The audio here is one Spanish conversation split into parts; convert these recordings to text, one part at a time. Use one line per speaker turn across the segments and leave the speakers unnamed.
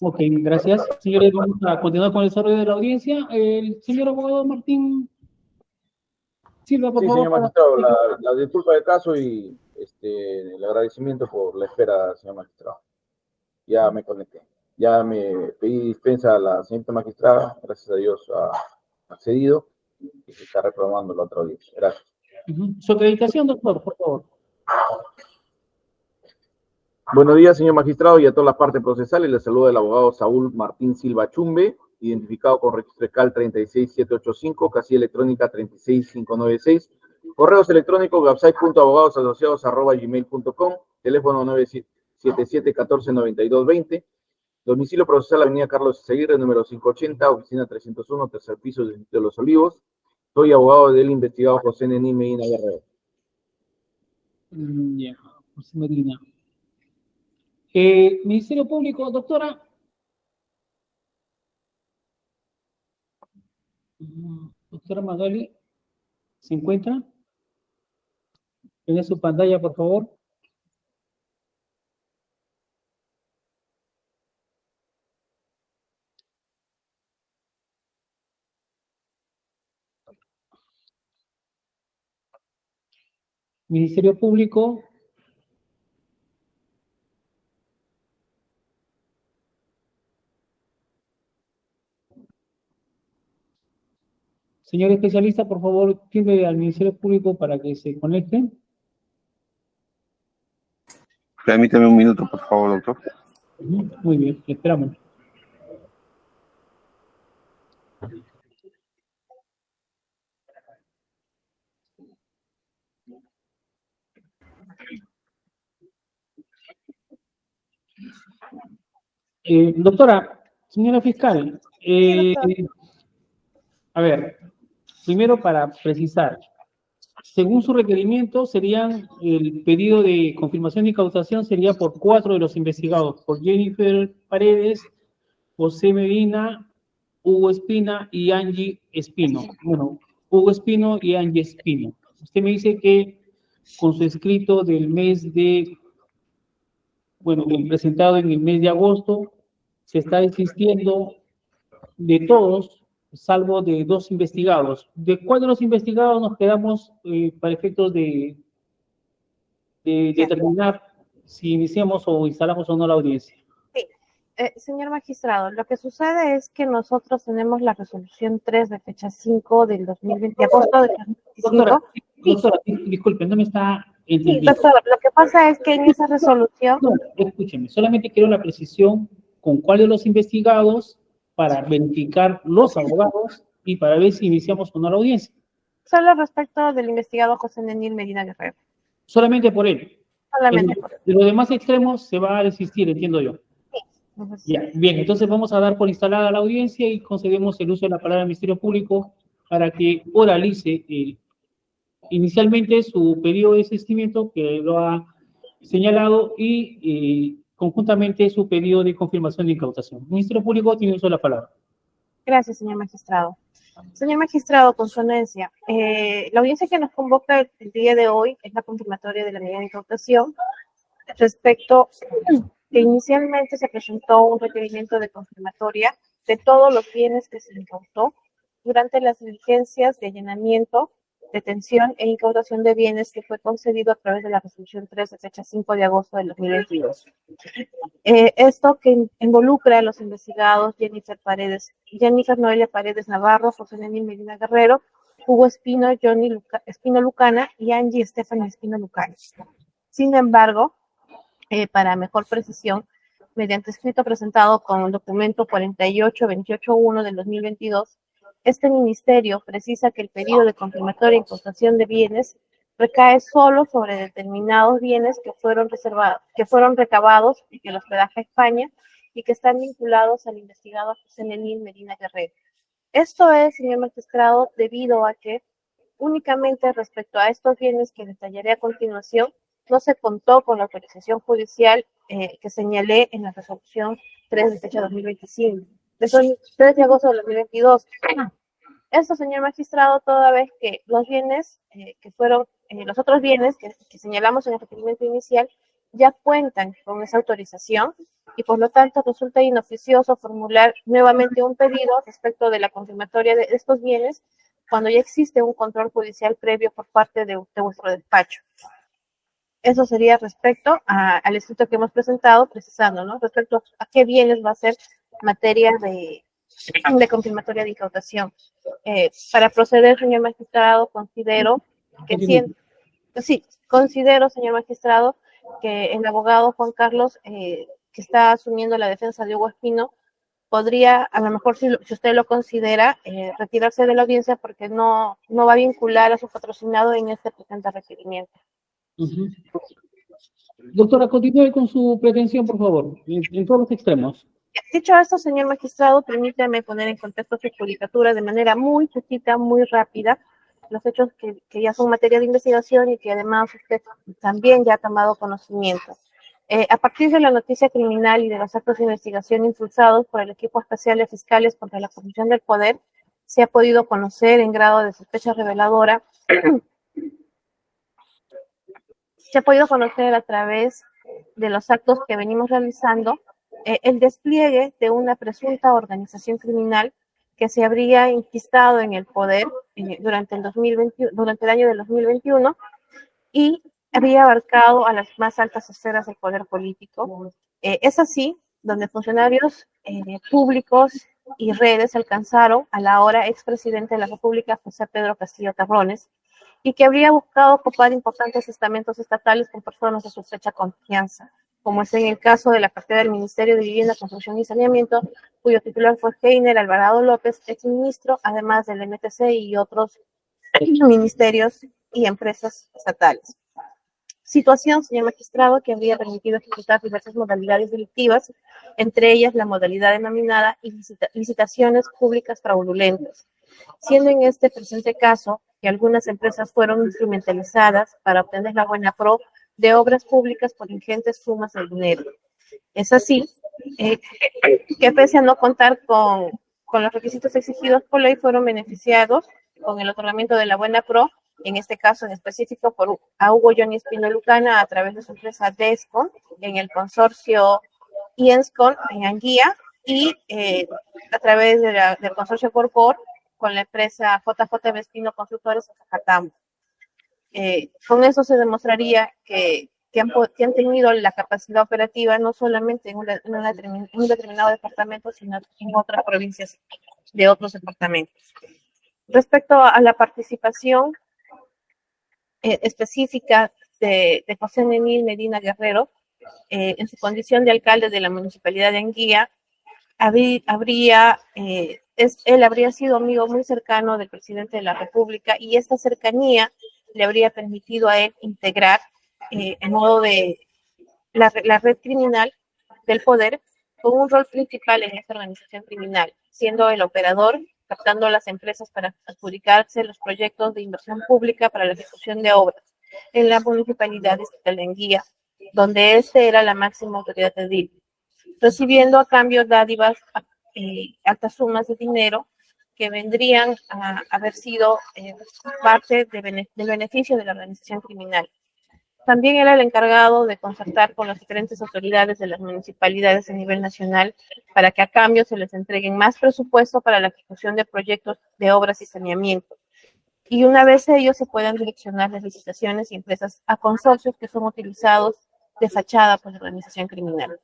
Ok, gracias. Señores, vamos a continuar con el desarrollo de la audiencia. El señor abogado Martín Silva, por
Sí,
favor.
señor magistrado, la disculpa del caso y el agradecimiento por la espera, señor magistrado. Ya me conecté. Ya me pedí dispensa a la señorita magistrada, gracias a Dios ha accedido y se está reprogramando la otra audiencia. Gracias.
Su acreditación, doctor, por favor.
Buenos días, señor magistrado, y a todas las partes procesales. Le saluda el abogado Saúl Martín Silva Chumbe, identificado con registro CAL 36785, casilla electrónica 36596, correos electrónicos website.abogadosasociados@gmail.com, teléfono 977-1492-20, domicilio procesal Avenida Carlos Seguirre, número 580, oficina 301, tercer piso del Distrito de Los Olivos. Soy abogado del investigado José Není Medina Guerrero.
Ya, José Medina. Ministerio Público, doctora. Doctora Magali, ¿se encuentra? En su pantalla, por favor. Ministerio Público. Señor especialista, por favor, pide al Ministerio Público para que se conecten.
Permítame un minuto, por favor, doctor.
Muy bien, esperamos. Doctora, señora fiscal, a ver, primero para precisar, según su requerimiento, serían el pedido de confirmación y incautación sería por 4 de los investigados, por Jennifer Paredes, José Medina, Hugo Espina y Angie Espino. Bueno, Hugo Espino y Angie Espino. Usted me dice que con su escrito del mes de, bueno, presentado en el mes de agosto, se está desistiendo de todos, salvo de 2 investigados. ¿De cuál de los investigados nos quedamos para efectos de determinar si iniciamos o instalamos o no la audiencia?
Sí, señor magistrado, lo que sucede es que nosotros tenemos la resolución 3 de fecha 5 del 2020, de agosto del 2025.
Doctora, disculpe, no me está entendiendo.
Sí, doctora, lo que pasa es que en esa resolución...
No, escúcheme, solamente quiero la precisión con cuál de los investigados para verificar los abogados y para ver si iniciamos o no la audiencia.
Solo respecto del investigado José Není Medina Guerrero.
Solamente por él.
Solamente por él.
De los demás extremos se va a desistir, entiendo yo.
Sí.
Ya, bien, entonces vamos a dar por instalada la audiencia y concedemos el uso de la palabra al Ministerio Público para que oralice inicialmente su pedido de desistimiento, que lo ha señalado, y conjuntamente su pedido de confirmación de incautación. El Ministerio Público tiene uso de la palabra.
Gracias, señor magistrado. Señor magistrado, con su anuencia, la audiencia que nos convoca el día de hoy es la confirmatoria de la medida de incautación respecto que inicialmente se presentó un requerimiento de confirmatoria de todos los bienes que se incautó durante las diligencias de allanamiento, detención e incautación de bienes que fue concedido a través de la resolución 3 de fecha 5 de agosto del 2022. Esto que involucra a los investigados Jennifer Noelia Paredes Navarro, José Není Medina Guerrero, Hugo Espino, Johnny Espino Lucana y Angie Stephanie Espino Lucana. Sin embargo, para mejor precisión, mediante escrito presentado con el documento 48-28-1 del 2022, este ministerio precisa que el pedido de confirmatoria e incautación de bienes recae solo sobre determinados bienes que fueron recabados en el hospedaje a España y que están vinculados al investigado José Není Medina Guerrero. Esto es, señor magistrado, debido a que únicamente respecto a estos bienes que detallaré a continuación, no se contó con la autorización judicial que señalé en la resolución 3 de fecha 2025, de 3 de agosto de 2022. Esto, señor magistrado, toda vez que los bienes que fueron, los otros bienes que señalamos en el requerimiento inicial ya cuentan con esa autorización y por lo tanto resulta inoficioso formular nuevamente un pedido respecto de la confirmatoria de estos bienes cuando ya existe un control judicial previo por parte de vuestro despacho. Eso sería respecto al escrito que hemos presentado, precisando, ¿no? Respecto a qué bienes va a ser materia de confirmatoria de incautación. Para proceder, señor magistrado, considero que considero, señor magistrado, que el abogado Juan Carlos, que está asumiendo la defensa de Hugo Espino, podría, a lo mejor si usted lo considera, retirarse de la audiencia porque no va a vincular a su patrocinado en este presente requerimiento.
Doctora, continúe con su pretensión, por favor, en todos los extremos.
Dicho esto, señor magistrado, permítame poner en contexto su judicatura de manera muy chiquita, muy rápida, los hechos que ya son materia de investigación y que además usted también ya ha tomado conocimiento. A partir de la noticia criminal y de los actos de investigación impulsados por el equipo especial de fiscales contra la corrupción del poder, se ha podido conocer en grado de sospecha reveladora, se ha podido conocer a través de los actos que venimos realizando, el despliegue de una presunta organización criminal que se habría enquistado en el poder durante el año del 2021 y había abarcado a las más altas esferas del poder político. Es así donde funcionarios públicos y redes alcanzaron a la ahora expresidente de la República, José Pedro Castillo Terrones, y que habría buscado ocupar importantes estamentos estatales con personas de su estrecha confianza, como es en el caso de la cartera del Ministerio de Vivienda, Construcción y Saneamiento, cuyo titular fue Heiner Alvarado López, exministro, además del MTC y otros ministerios y empresas estatales. Situación, señor magistrado, que habría permitido ejecutar diversas modalidades delictivas, entre ellas la modalidad denominada licitaciones públicas fraudulentas, siendo en este presente caso que algunas empresas fueron instrumentalizadas para obtener la buena pro de obras públicas por ingentes sumas de dinero. Es así que pese a no contar con los requisitos exigidos por ley, fueron beneficiados con el otorgamiento de la buena pro, en este caso en específico a Hugo Johnny Espino Lucana a través de su empresa Descon en el consorcio Ienscon en Anguía y a través del consorcio Corpor con la empresa JJ Espino Constructores en Zacatambo. Con eso se demostraría que han tenido la capacidad operativa no solamente en un determinado departamento, sino en otras provincias de otros departamentos. Respecto a la participación específica de José Nenil Medina Guerrero, en su condición de alcalde de la Municipalidad de Anguía, él habría sido amigo muy cercano del presidente de la República y esta cercanía le habría permitido a él integrar en modo de la red criminal del poder con un rol principal en esta organización criminal, siendo el operador, captando a las empresas para adjudicarse los proyectos de inversión pública para la ejecución de obras en la municipalidad de Anguía, donde este era la máxima autoridad edil, recibiendo a cambio dádivas altas sumas de dinero que vendrían a haber sido parte del beneficio de la organización criminal. También era el encargado de concertar con las diferentes autoridades de las municipalidades a nivel nacional para que a cambio se les entreguen más presupuesto para la ejecución de proyectos de obras y saneamiento. Y una vez ellos se puedan direccionar las licitaciones y empresas a consorcios que son utilizados de fachada por la organización criminal.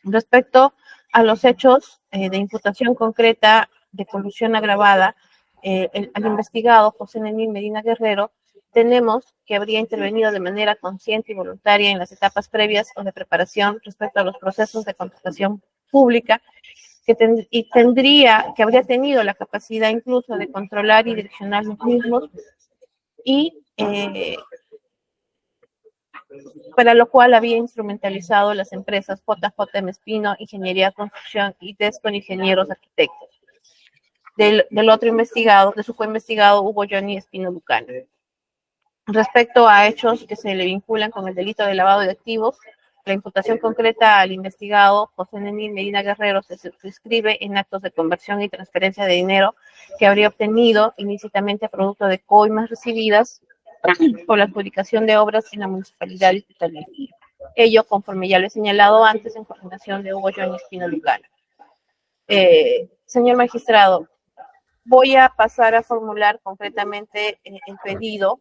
Respecto a los hechos de imputación concreta de colusión agravada, al investigado José Nenil Medina Guerrero, tenemos que habría intervenido de manera consciente y voluntaria en las etapas previas o de preparación respecto a los procesos de contratación pública, que habría tenido la capacidad incluso de controlar y direccionar los mismos, y para lo cual había instrumentalizado las empresas JJ Espino, Ingeniería Construcción y Descon Ingenieros Arquitectos. Del otro investigado, de su coinvestigado Hugo Johnny Espino Lucana. Respecto a hechos que se le vinculan con el delito de lavado de activos, la imputación concreta al investigado José Nenil Medina Guerrero se suscribe en actos de conversión y transferencia de dinero que habría obtenido ilícitamente producto de coimas recibidas por la adjudicación de obras en la municipalidad distrital de Anguía. Ello, conforme ya lo he señalado antes, en coordinación de Hugo Johnny Espino Lucano. Señor magistrado, voy a pasar a formular concretamente el pedido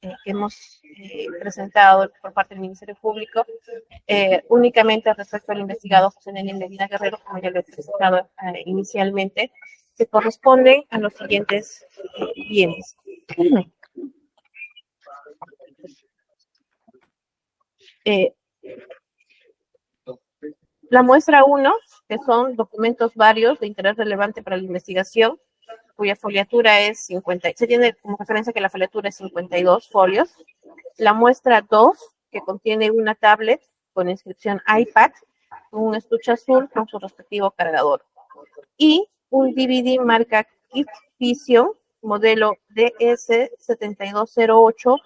que hemos presentado por parte del Ministerio Público, únicamente respecto al investigado José Neni Medina Guerrero, como ya lo he presentado inicialmente, que corresponden a los siguientes bienes. La muestra 1, que son documentos varios de interés relevante para la investigación, cuya foliatura es 50, se tiene como referencia que la foliatura es 52 folios. La muestra 2, que contiene una tablet con inscripción iPad, un estuche azul con su respectivo cargador. Y un DVD marca Kit Vision, modelo DS7208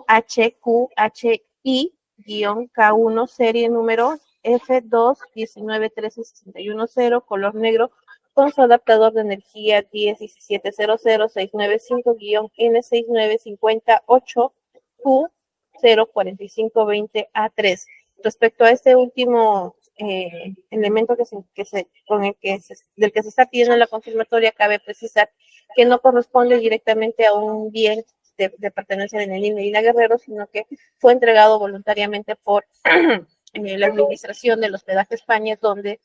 HQHI-K1, serie número F2-1913-610, color negro, con su adaptador de energía 10-1700-695-N6958Q04520A3. Respecto a este último elemento del que se está pidiendo la confirmatoria, cabe precisar que no corresponde directamente a un bien de pertenencia de Neni Medina Guerrero, sino que fue entregado voluntariamente por la administración del hospedaje España, donde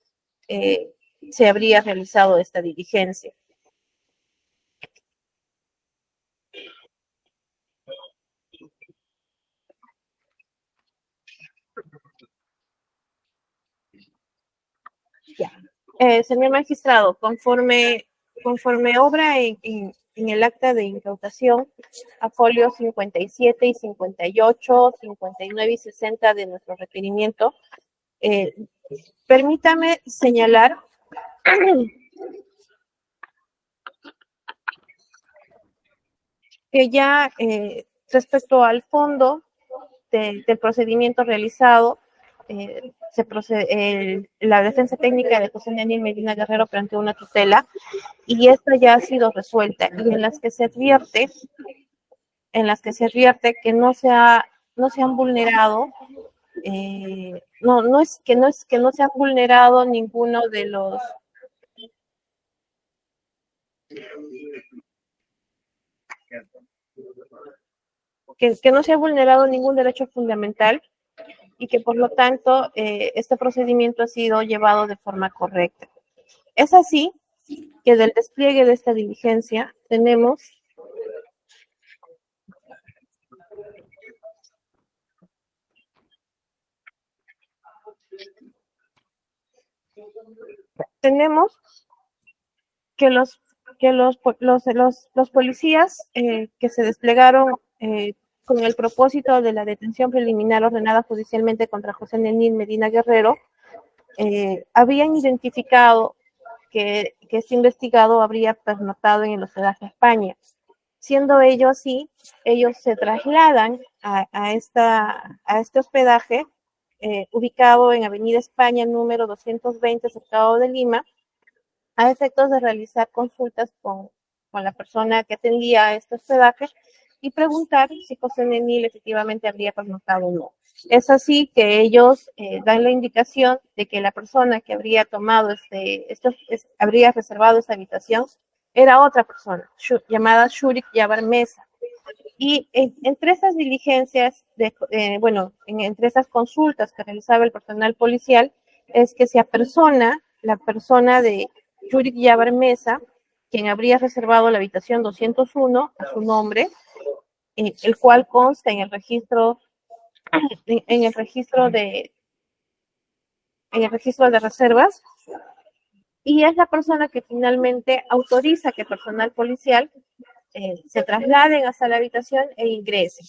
se habría realizado esta diligencia. Ya. Señor magistrado, conforme obra en el acta de incautación a folios 57 y 58, 59 y 60 de nuestro requerimiento, permítame señalar que ya respecto al fondo del procedimiento realizado, la defensa técnica de José Neni Medina Guerrero planteó una tutela y esta ya ha sido resuelta, y en las que se advierte que no se han vulnerado, no es que no se han vulnerado ninguno de los que no se ha vulnerado ningún derecho fundamental, y que por lo tanto este procedimiento ha sido llevado de forma correcta. Es así que del despliegue de esta diligencia tenemos que los policías que se desplegaron con el propósito de la detención preliminar ordenada judicialmente contra José Neni Medina Guerrero, habían identificado que este investigado habría pernoctado en el hospedaje España. Siendo ello así, ellos se trasladan a este hospedaje ubicado en Avenida España, número 220, Cercado de Lima, a efectos de realizar consultas con la persona que atendía a este hospedaje y preguntar si José Neni efectivamente habría pernoctado o no. Es así que ellos dan la indicación de que la persona que habría tomado habría reservado esta habitación era otra persona, llamada Shurik Yabar Mesa. Y entre estas diligencias, entre estas consultas que realizaba el personal policial, es que se apersona la persona de Shurik Yabar Mesa, quien habría reservado la habitación 201 a su nombre, el cual consta en el registro de reservas, y es la persona que finalmente autoriza que el personal policial se trasladen hasta la habitación e ingresen,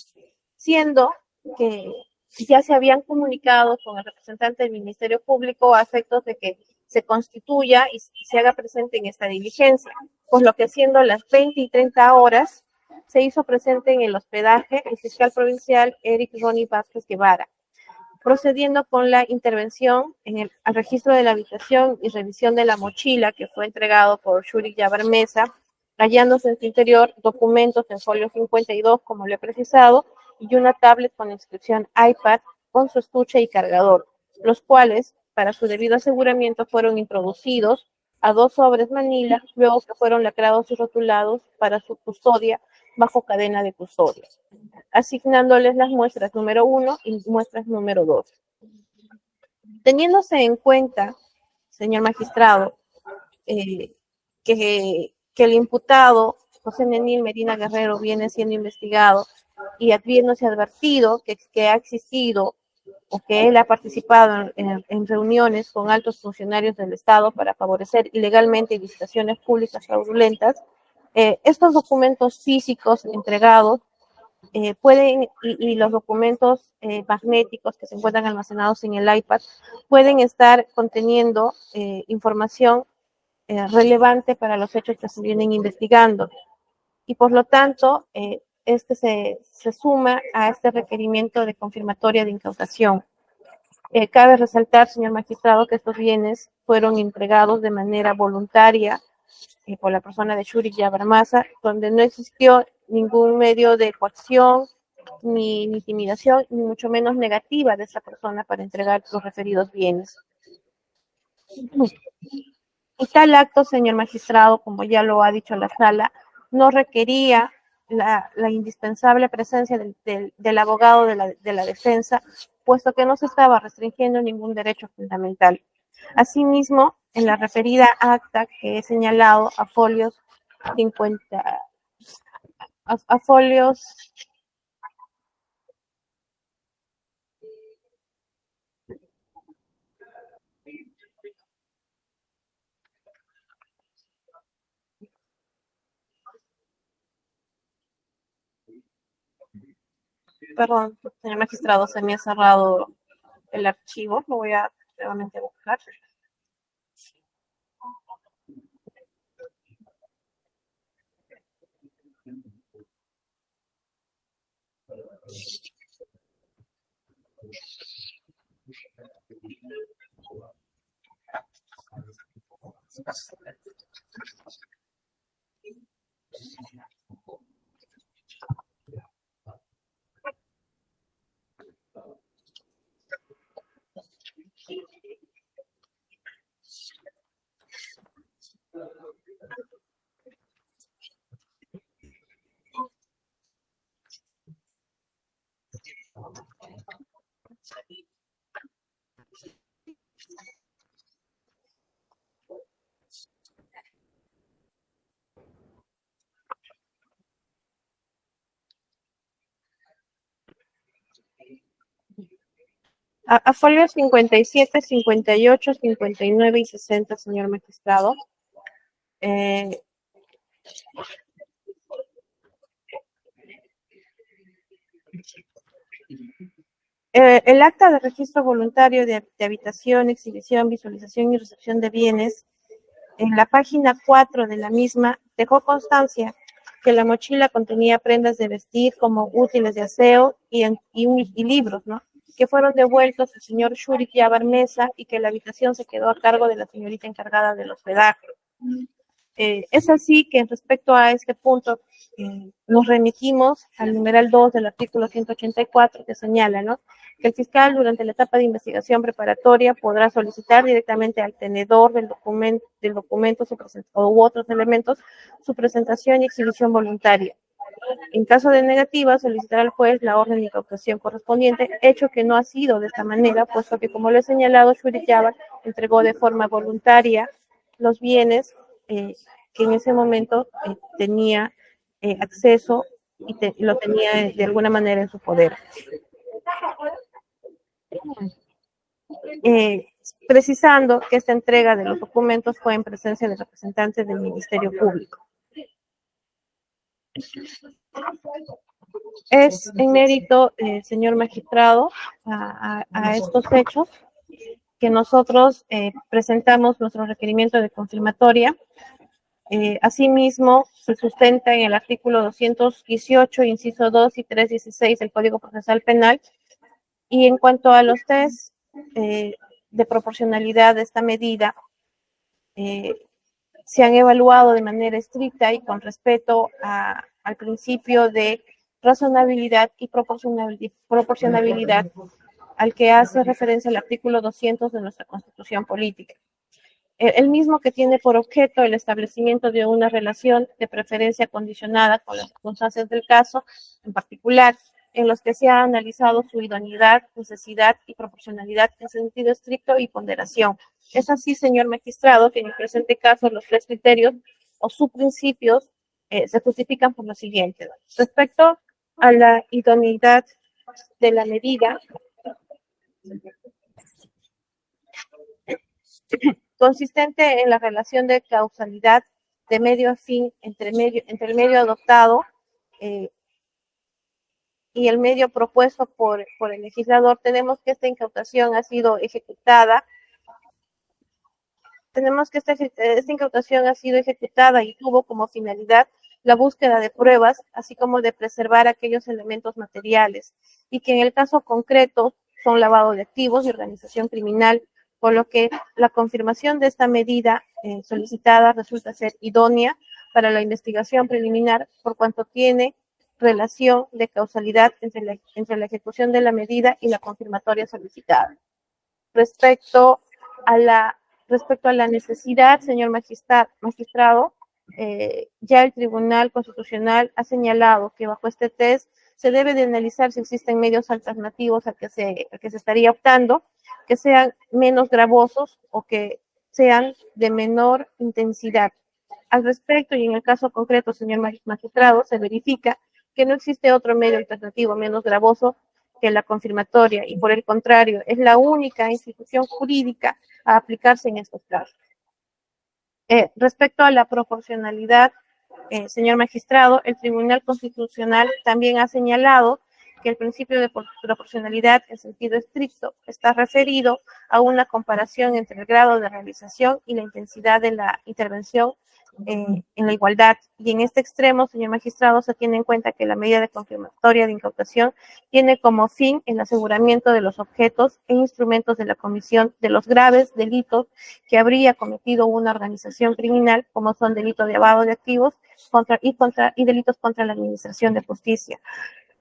siendo que ya se habían comunicado con el representante del Ministerio Público a efectos de que se constituya y se haga presente en esta diligencia, por lo que siendo las 20:30 se hizo presente en el hospedaje el fiscal provincial Eric Ronnie Vázquez Guevara, procediendo con la intervención al registro de la habitación y revisión de la mochila que fue entregado por Shurik Yabar Mesa, hallándose en su interior documentos en folio 52, como lo he precisado, y una tablet con inscripción iPad con su estuche y cargador, los cuales, para su debido aseguramiento, fueron introducidos a 2 sobres manila, luego que fueron lacrados y rotulados para su custodia bajo cadena de custodia, asignándoles las muestras número 1 y muestras número 2. Teniéndose en cuenta, señor magistrado, que el imputado José Nenil Medina Guerrero viene siendo investigado y habiéndose advertido que ha existido o que él ha participado en reuniones con altos funcionarios del Estado para favorecer ilegalmente licitaciones públicas fraudulentas, estos documentos físicos entregados pueden, y los documentos magnéticos que se encuentran almacenados en el iPad, pueden estar conteniendo información relevante para los hechos que se vienen investigando. Y por lo tanto, este se suma a este requerimiento de confirmatoria de incautación. Cabe resaltar, señor magistrado, que estos bienes fueron entregados de manera voluntaria por la persona de Shuri Yabarmaza, donde no existió ningún medio de coacción, ni intimidación, ni mucho menos negativa de esta persona para entregar los referidos bienes. Y tal acto, señor magistrado, como ya lo ha dicho la sala, no requería la indispensable presencia del abogado de la defensa, puesto que no se estaba restringiendo ningún derecho fundamental. Asimismo, en la referida acta que he señalado a folios 50, a folios perdón, señor magistrado, se me ha cerrado el archivo, lo voy a nuevamente buscar. A folios 57, 58, 59 y 60, señor magistrado. El acta de registro voluntario de habitación, exhibición, visualización y recepción de bienes, en la página 4 de la misma, dejó constancia que la mochila contenía prendas de vestir como útiles de aseo y libros, ¿no?, que fueron devueltos al señor Shuri Yabar Mesa y que la habitación se quedó a cargo de la señorita encargada del hospedaje. Es así que respecto a este punto nos remitimos al numeral 2 del artículo 184 que señala, ¿no?, que el fiscal durante la etapa de investigación preparatoria podrá solicitar directamente al tenedor del documento u otros elementos su presentación y exhibición voluntaria. En caso de negativa, solicitar al juez la orden de incautación correspondiente, hecho que no ha sido de esta manera, puesto que, como lo he señalado, Shuri Yabar entregó de forma voluntaria los bienes que en ese momento tenía acceso y lo tenía de alguna manera en su poder. Precisando que esta entrega de los documentos fue en presencia de representantes del Ministerio Público. Es en mérito, señor magistrado, a estos hechos que nosotros presentamos nuestro requerimiento de confirmatoria. Asimismo, se sustenta en el artículo 218, inciso 2 y 316 del Código Procesal Penal. Y en cuanto a los test de proporcionalidad de esta medida, se han evaluado de manera estricta y con respeto al principio de razonabilidad y proporcionalidad, al que hace referencia el artículo 200 de nuestra Constitución Política. El mismo que tiene por objeto el establecimiento de una relación de preferencia condicionada con las circunstancias del caso, en particular, en los que se ha analizado su idoneidad, necesidad y proporcionalidad en sentido estricto y ponderación. Es así, señor magistrado, que en el presente caso los tres criterios o subprincipios se justifican por lo siguiente. Respecto a la idoneidad de la medida, consistente en la relación de causalidad de medio a fin entre el medio adoptado y el medio propuesto por el legislador, tenemos que esta incautación ha sido ejecutada. Esta incautación ha sido ejecutada y tuvo como finalidad la búsqueda de pruebas, así como de preservar aquellos elementos materiales, y que en el caso concreto son lavado de activos y organización criminal, por lo que la confirmación de esta medida solicitada resulta ser idónea para la investigación preliminar, por cuanto tiene relación de causalidad entre la ejecución de la medida y la confirmatoria solicitada. Respecto a la necesidad, señor magistrado, ya el Tribunal Constitucional ha señalado que bajo este test se debe de analizar si existen medios alternativos al que se estaría optando, que sean menos gravosos o que sean de menor intensidad. Al respecto, y en el caso concreto, señor magistrado, se verifica que no existe otro medio alternativo menos gravoso que la confirmatoria, y por el contrario, es la única institución jurídica a aplicarse en estos casos. Respecto a la proporcionalidad, señor magistrado, el Tribunal Constitucional también ha señalado que el principio de proporcionalidad en sentido estricto está referido a una comparación entre el grado de realización y la intensidad de la intervención en la igualdad. Y en este extremo, señor magistrado, se tiene en cuenta que la medida de confirmatoria de incautación tiene como fin el aseguramiento de los objetos e instrumentos de la comisión de los graves delitos que habría cometido una organización criminal, como son delitos de lavado de activos y delitos contra la administración de justicia.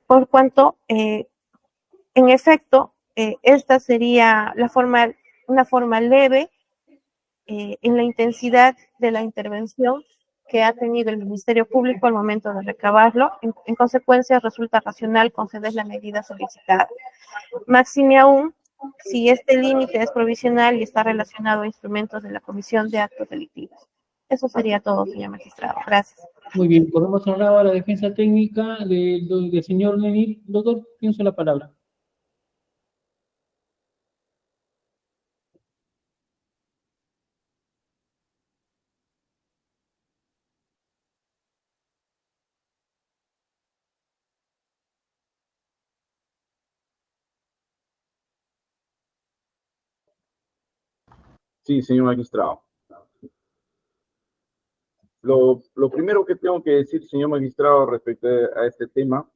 Por cuanto, en efecto, esta sería una forma leve en la intensidad de la intervención que ha tenido el Ministerio Público al momento de recabarlo. En consecuencia, resulta racional conceder la medida solicitada. Máxime aún si este límite es provisional y está relacionado a instrumentos de la comisión de actos delictivos. Eso sería todo, señor magistrado. Gracias.
Muy bien, podemos hablar ahora la defensa técnica del señor Lenin. Doctor, pienso la palabra.
Sí, señor magistrado. Lo primero que tengo que decir, señor magistrado, respecto a este tema,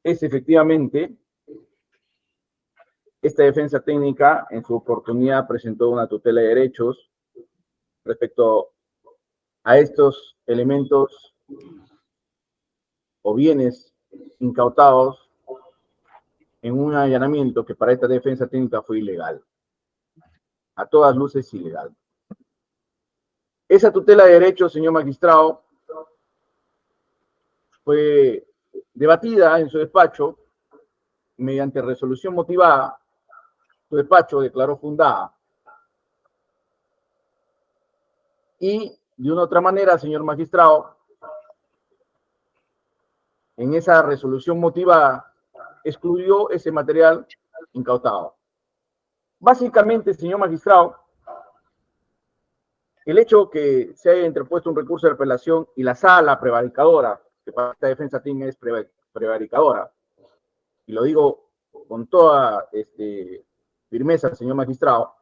es efectivamente, esta defensa técnica en su oportunidad presentó una tutela de derechos respecto a estos elementos o bienes incautados en un allanamiento que para esta defensa técnica fue ilegal. A todas luces ilegal. Esa tutela de derechos, señor magistrado, fue debatida en su despacho mediante resolución motivada. Su despacho declaró fundada. Y de una otra manera, señor magistrado, en esa resolución motivada excluyó ese material incautado. Básicamente, señor magistrado, el hecho que se haya interpuesto un recurso de apelación y la sala prevaricadora, que para esta defensa técnica es prevaricadora, y lo digo con toda firmeza, señor magistrado,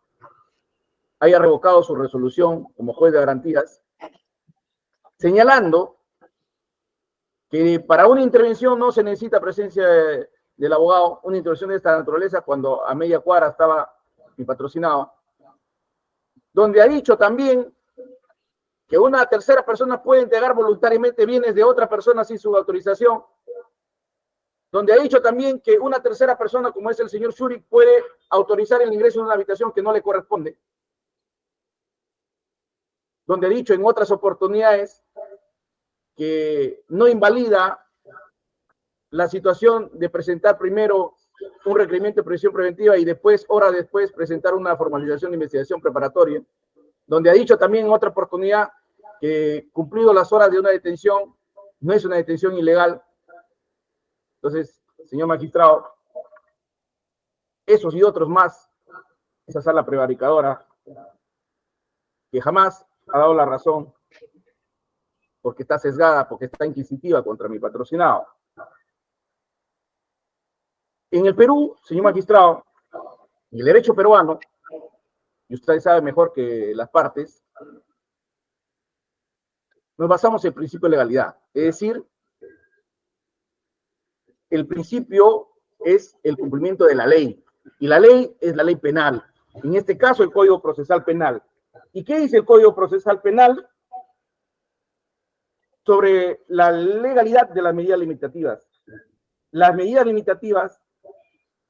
haya revocado su resolución como juez de garantías, señalando que para una intervención no se necesita presencia del abogado, una intervención de esta naturaleza, cuando a media cuadra estaba mi patrocinado, donde ha dicho también que una tercera persona puede entregar voluntariamente bienes de otra persona sin su autorización, donde ha dicho también que una tercera persona, como es el señor Shuri, puede autorizar el ingreso en una habitación que no le corresponde, donde ha dicho en otras oportunidades que no invalida la situación de presentar primero un requerimiento de prisión preventiva y después, horas después, presentar una formalización de investigación preparatoria, donde ha dicho también en otra oportunidad que cumplido las horas de una detención, no es una detención ilegal. Entonces, señor magistrado, esos y otros más, esa sala prevaricadora, que jamás ha dado la razón, porque está sesgada, porque está inquisitiva contra mi patrocinado. En el Perú, señor magistrado, y el derecho peruano, y usted sabe mejor que las partes, nos basamos en el principio de legalidad. Es decir, el principio es el cumplimiento de la ley, y la ley es la ley penal. En este caso, el Código Procesal Penal. ¿Y qué dice el Código Procesal Penal sobre la legalidad de las medidas limitativas? Las medidas limitativas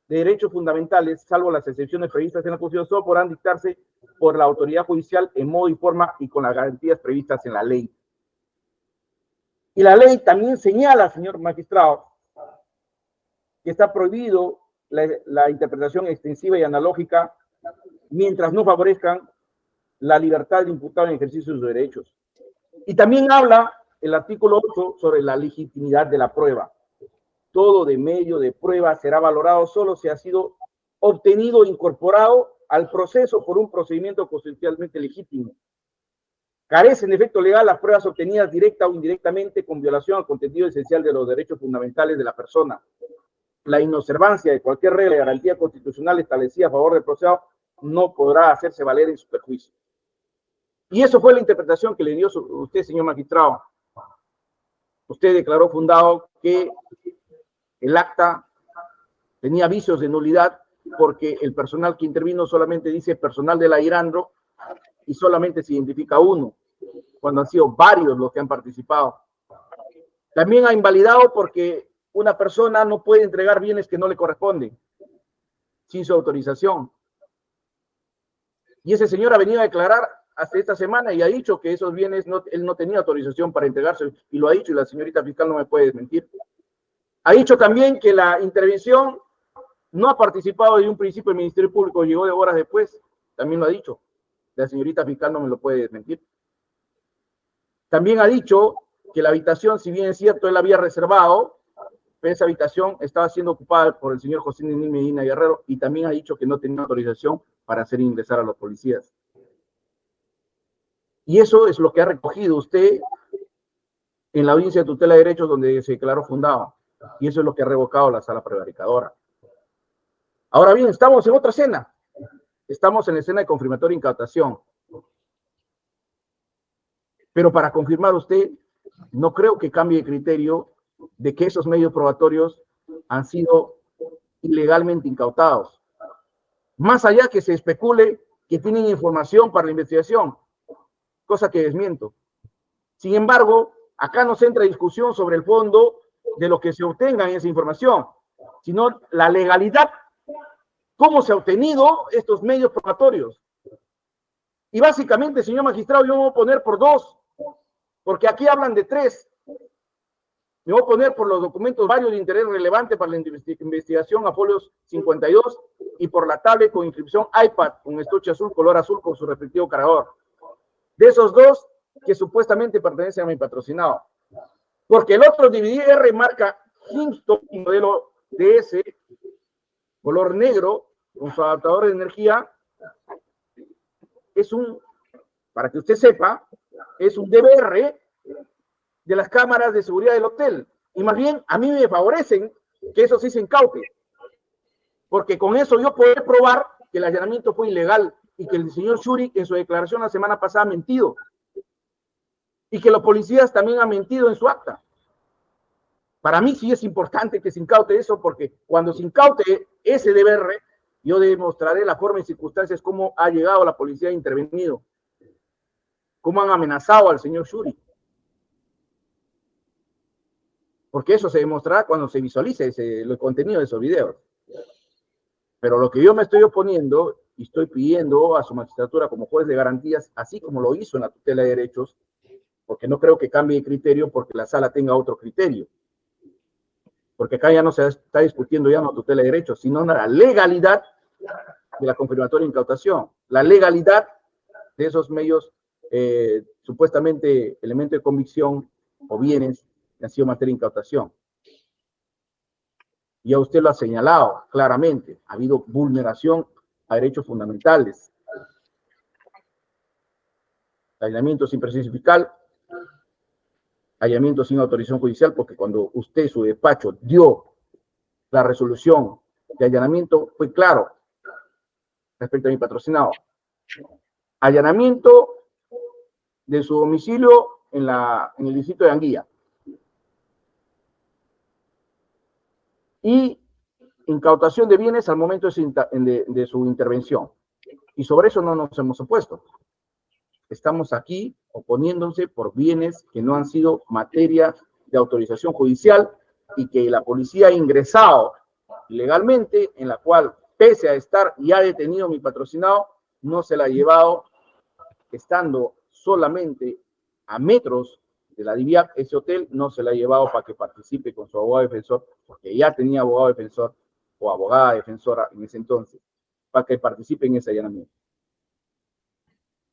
de derechos fundamentales, salvo las excepciones previstas en la Constitución, solo podrán dictarse por la autoridad judicial en modo y forma y con las garantías previstas en la ley. Y la ley también señala, señor magistrado, que está prohibido la interpretación extensiva y analógica mientras no favorezcan la libertad del imputado en ejercicio de sus derechos. Y también habla el artículo 8 sobre la legitimidad de la prueba. Todo de medio de prueba será valorado solo si ha sido obtenido e incorporado al proceso por un procedimiento constitucionalmente legítimo. Carecen de efecto legal las pruebas obtenidas directa o indirectamente con violación al contenido esencial de los derechos fundamentales de la persona. La inobservancia de cualquier regla de garantía constitucional establecida a favor del procesado no podrá hacerse valer en su perjuicio. Y eso fue la interpretación que le dio usted, señor magistrado. Usted declaró fundado que el acta tenía vicios de nulidad porque el personal que intervino solamente dice personal de la IRANDRO y solamente se identifica uno, cuando han sido varios los que han participado. También ha invalidado porque una persona no puede entregar bienes que no le corresponden sin su autorización. Y ese señor ha venido a declarar hasta esta semana y ha dicho que esos bienes él no tenía autorización para entregarse, y lo ha dicho, y la señorita fiscal no me puede desmentir. Ha dicho también que la intervención no ha participado de un principio del Ministerio Público, llegó de horas después, también lo ha dicho. La señorita fiscal no me lo puede desmentir. También ha dicho que la habitación, si bien es cierto, él la había reservado, pero esa habitación estaba siendo ocupada por el señor José Nini Medina Guerrero, y también ha dicho que no tenía autorización para hacer ingresar a los policías. Y eso es lo que ha recogido usted en la audiencia de tutela de derechos donde se declaró fundado. Y eso es lo que ha revocado la sala prevaricadora. Ahora bien, estamos en otra escena. Estamos en la escena de confirmatoria e incautación. Pero para confirmar usted, no creo que cambie de criterio de que esos medios probatorios han sido ilegalmente incautados. Más allá que se especule que tienen información para la investigación, cosa que desmiento. Sin embargo, acá no se entra discusión sobre el fondo de lo que se obtenga en esa información, sino la legalidad, cómo se han obtenido estos medios probatorios. Y básicamente, señor magistrado, yo me voy a poner por dos, porque aquí hablan de tres. Me voy a poner por los documentos varios de interés relevante para la investigación a folios 52 y por la tablet con inscripción iPad con estuche azul, color azul con su respectivo cargador. De esos dos que supuestamente pertenecen a mi patrocinado. Porque el otro DVD-R marca Kingston modelo DS, color negro, con su adaptador de energía, es un, para que usted sepa, es un DVR de las cámaras de seguridad del hotel. Y más bien, a mí me favorecen que eso sí se incaute. Porque con eso yo puedo probar que el allanamiento fue ilegal y que el señor Shuri en su declaración la semana pasada ha mentido. Y que los policías también han mentido en su acta. Para mí sí es importante que se incaute eso, porque cuando se incaute ese DVR, yo demostraré la forma y circunstancias cómo ha llegado la policía, ha intervenido, cómo han amenazado al señor Shuri. porque eso se demostrará cuando se visualice el contenido de esos videos. Pero lo que yo me estoy oponiendo y estoy pidiendo a su magistratura como juez de garantías, así como lo hizo en la tutela de derechos, porque no creo que cambie de criterio porque la sala tenga otro criterio. Porque acá ya no se está discutiendo ya no tutela de derechos, sino la legalidad de la confirmatoria de incautación, la legalidad de esos medios, supuestamente elementos de convicción o bienes que han sido materia de incautación. Ya usted lo ha señalado claramente, ha habido vulneración a derechos fundamentales. Allanamiento sin presencia fiscal, allanamiento sin autorización judicial, porque cuando usted, su despacho, dio la resolución de allanamiento, fue claro respecto a mi patrocinado. Allanamiento de su domicilio en el distrito de Anguilla. Y incautación de bienes al momento de su intervención. Y sobre eso no nos hemos opuesto. Estamos aquí oponiéndose por bienes que no han sido materia de autorización judicial y que la policía ha ingresado legalmente, en la cual, pese a estar ya detenido mi patrocinado, no se la ha llevado, estando solamente a metros de la DIVIAC, ese hotel no se la ha llevado para que participe con su abogado defensor, porque ya tenía abogado defensor o abogada defensora en ese entonces, para que participe en ese allanamiento.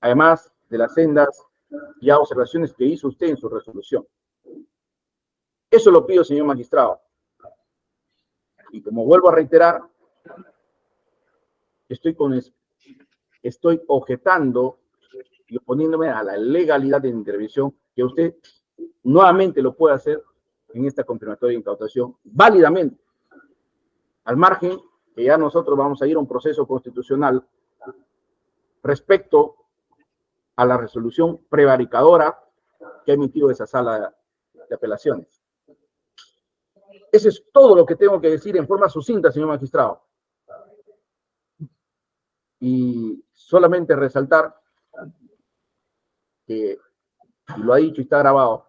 Además de las sendas ya observaciones que hizo usted en su resolución. Eso lo pido, señor magistrado. Y como vuelvo a reiterar, estoy objetando y oponiéndome a la legalidad de intervención, que usted nuevamente lo puede hacer en esta confirmatoria de incautación válidamente, al margen que ya nosotros vamos a ir a un proceso constitucional respecto a la resolución prevaricadora que ha emitido esa sala de apelaciones. Eso es todo lo que tengo que decir en forma sucinta, señor magistrado. Y solamente resaltar que, y lo ha dicho y está grabado,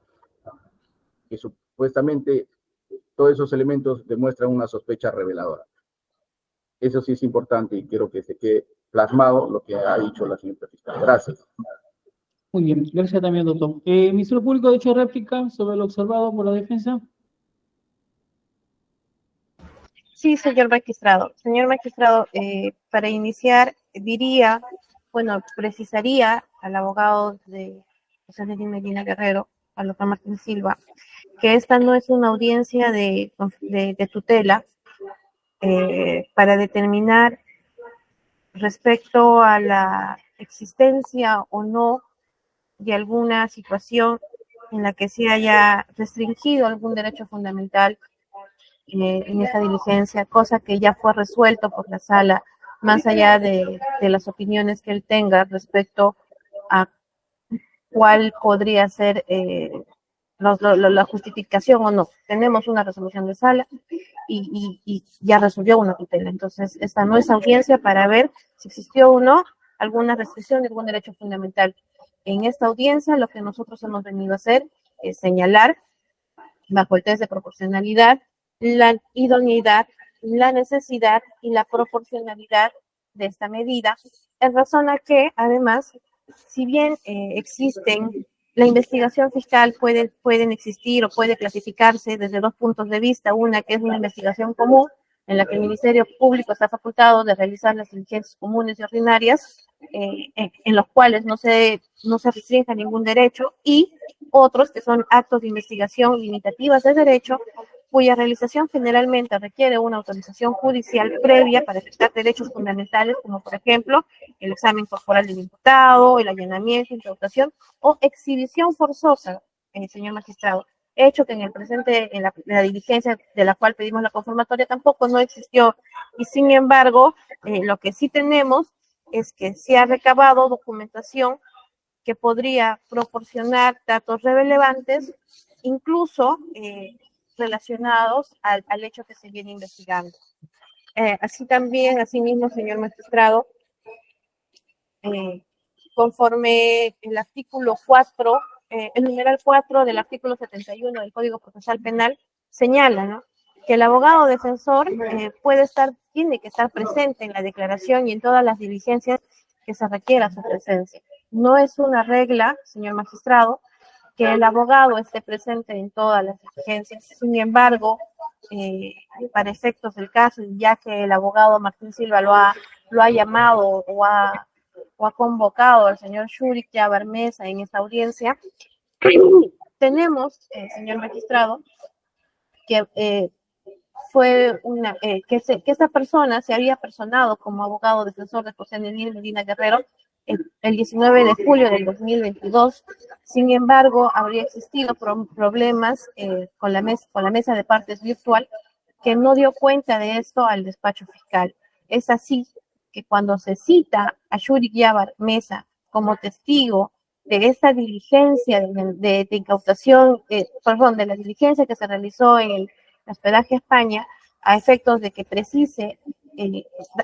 que supuestamente todos esos elementos demuestran una sospecha reveladora. Eso sí es importante y quiero que se quede plasmado lo que ha dicho la señora fiscal. Gracias.
Muy bien, gracias también, doctor. Ministerio Público, de hecho, réplica sobre lo observado por la defensa.
Sí, señor magistrado. Señor magistrado, para iniciar, diría, bueno, precisaría al abogado de José Luis Medina Guerrero, al doctor Martín Silva, que esta no es una audiencia de tutela para determinar respecto a la existencia o no de alguna situación en la que se haya restringido algún derecho fundamental en esta diligencia, cosa que ya fue resuelto por la sala, más allá de las opiniones que él tenga respecto a cuál podría ser la justificación o no. Tenemos una resolución de sala y ya resolvió una tutela. Entonces, esta no es audiencia para ver si existió o no alguna restricción de algún derecho fundamental. En esta audiencia, lo que nosotros hemos venido a hacer es señalar, bajo el test de proporcionalidad, la idoneidad, la necesidad y la proporcionalidad de esta medida, en razón a que, además, si bien existen, la investigación fiscal pueden existir o puede clasificarse desde dos puntos de vista, una que es una investigación común, en la que el Ministerio Público está facultado de realizar las diligencias comunes y ordinarias, en los cuales no se restringe ningún derecho, y otros que son actos de investigación limitativas de derecho, cuya realización generalmente requiere una autorización judicial previa para afectar derechos fundamentales, como por ejemplo el examen corporal del imputado, el allanamiento, incautación o exhibición forzosa, señor magistrado. Hecho que en el presente, en la diligencia de la cual pedimos la confirmatoria, tampoco no existió. Y sin embargo, lo que sí tenemos es que se ha recabado documentación que podría proporcionar datos relevantes, incluso relacionados al hecho que se viene investigando. Así también, asimismo, señor magistrado, conforme el artículo 4, el numeral 4 del artículo 71 del Código Procesal Penal, señala, ¿no?, que el abogado defensor tiene que estar presente en la declaración y en todas las diligencias que se requiera su presencia. No es una regla, señor magistrado, que el abogado esté presente en todas las diligencias. Sin embargo, para efectos del caso, ya que el abogado Martín Silva lo ha llamado o ha convocado al señor Shurik Yabar Mesa en esta audiencia, tenemos, señor magistrado, que que esta persona se había personado como abogado defensor de José Nenil Medina Guerrero el 19 de julio del 2022. Sin embargo, habría existido problemas con la mesa de partes virtual, que no dio cuenta de esto al despacho fiscal. Es así que cuando se cita a Shurik Yabar Mesa como testigo de esta diligencia de incautación, de la diligencia que se realizó en el hospedaje España, a efectos de que precise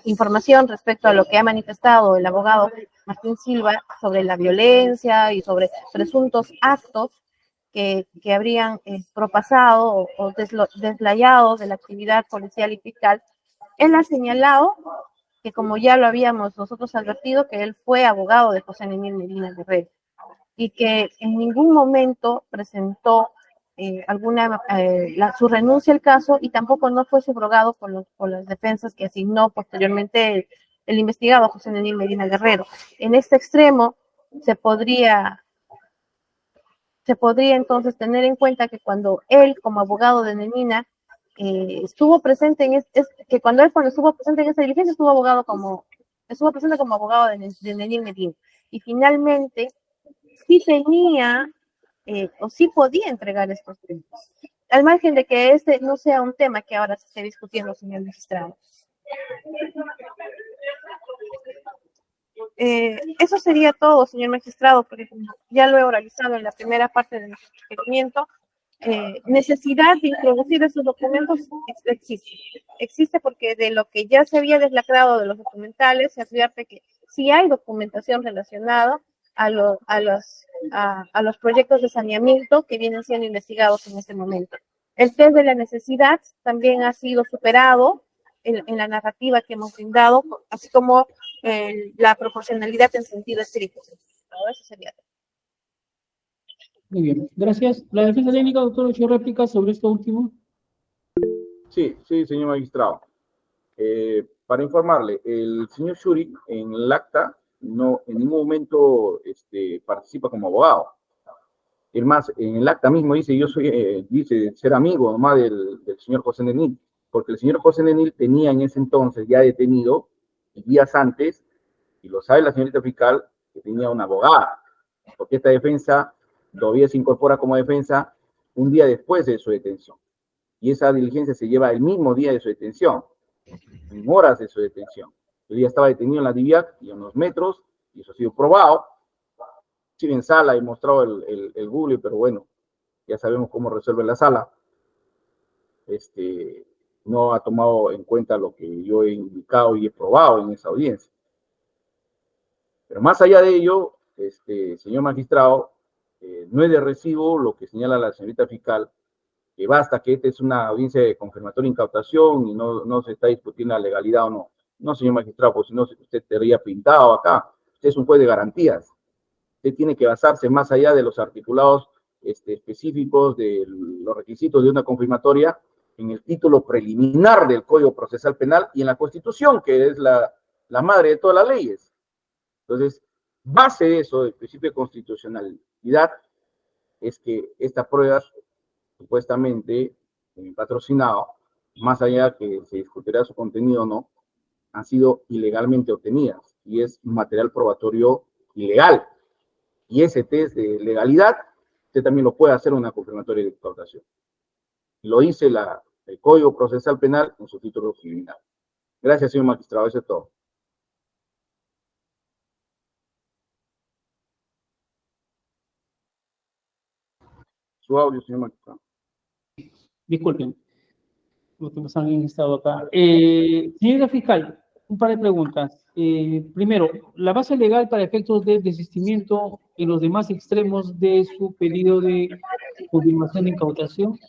información respecto a lo que ha manifestado el abogado Martín Silva sobre la violencia y sobre presuntos actos que habrían propasado o deslayado de la actividad policial y fiscal. Él ha señalado que, como ya lo habíamos nosotros advertido, que él fue abogado de José Nenil Medina Guerrero y que en ningún momento presentó su renuncia al caso, y tampoco no fue subrogado por las defensas que asignó posteriormente el investigado José Nenil Medina Guerrero. En este extremo se podría entonces tener en cuenta que cuando él, como abogado de Nenina, estuvo presente cuando estuvo presente en esta diligencia, estuvo presente como abogado de Nenil Medina, y finalmente sí tenía o sí podía entregar estos temas, al margen de que este no sea un tema que ahora se esté discutiendo, señor magistrado. Eso sería todo, señor magistrado, porque ya lo he oralizado en la primera parte de nuestro requerimiento. Necesidad de introducir esos documentos existe porque de lo que ya se había deslacrado de los documentales se advierte que sí hay documentación relacionada a los proyectos de saneamiento que vienen siendo investigados en este momento. El test de la necesidad también ha sido superado en la narrativa que hemos brindado, así como la proporcionalidad en sentido estricto. Eso sería todo.
Muy bien, gracias. La defensa técnica, doctor, ¿ha hecho réplica sobre esto último?
Sí, señor magistrado. Para informarle, el señor Shurik en el acta no en ningún momento participa como abogado. Es más, en el acta mismo dice, dice ser amigo nomás del señor José Nenil, porque el señor José Nenil tenía en ese entonces ya detenido, días antes, y lo sabe la señorita fiscal, que tenía una abogada, porque esta defensa todavía se incorpora como defensa un día después de su detención. Y esa diligencia se lleva el mismo día de su detención, en horas de su detención. El día estaba detenido en la DIVIAC y a unos metros, y eso ha sido probado. Sí, en sala he mostrado el Google, pero bueno, ya sabemos cómo resuelve la sala. No ha tomado en cuenta lo que yo he indicado y he probado en esa audiencia. Pero más allá de ello, señor magistrado, no es de recibo lo que señala la señorita fiscal, que basta que esta es una audiencia de confirmatoria e incautación y no se está discutiendo la legalidad o no. No, señor magistrado, pues si no, usted estaría pintado acá. Usted es un juez de garantías. Usted tiene que basarse más allá de los articulados específicos de los requisitos de una confirmatoria en el título preliminar del Código Procesal Penal y en la Constitución, que es la madre de todas las leyes. Entonces, base de eso, del principio de constitucionalidad, es que estas pruebas, supuestamente patrocinado, más allá que se discutirá su contenido o no, han sido ilegalmente obtenidas y es material probatorio ilegal. Y ese test de legalidad, usted también lo puede hacer en una confirmatoria de incautación. Lo dice el Código Procesal Penal en su título criminal. Gracias, señor magistrado. Eso es todo. Su audio, señor magistrado.
Disculpen, los que nos han estado acá. Señora fiscal, un par de preguntas. Primero, la base legal para efectos de desistimiento en los demás extremos de su pedido de confirmación de incautación.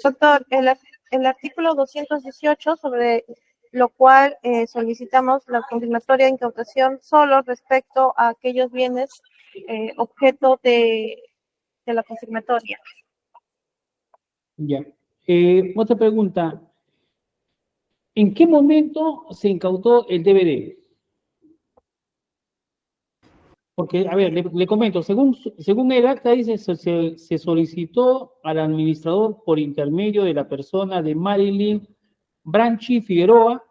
Doctor, el artículo 218, sobre lo cual solicitamos la confirmatoria de incautación solo respecto a aquellos bienes objeto de la confirmatoria.
Ya. Otra pregunta. ¿En qué momento se incautó el DVD? Porque, a ver, le comento, según el acta dice, se solicitó al administrador por intermedio de la persona de Marilyn Branchi Figueroa,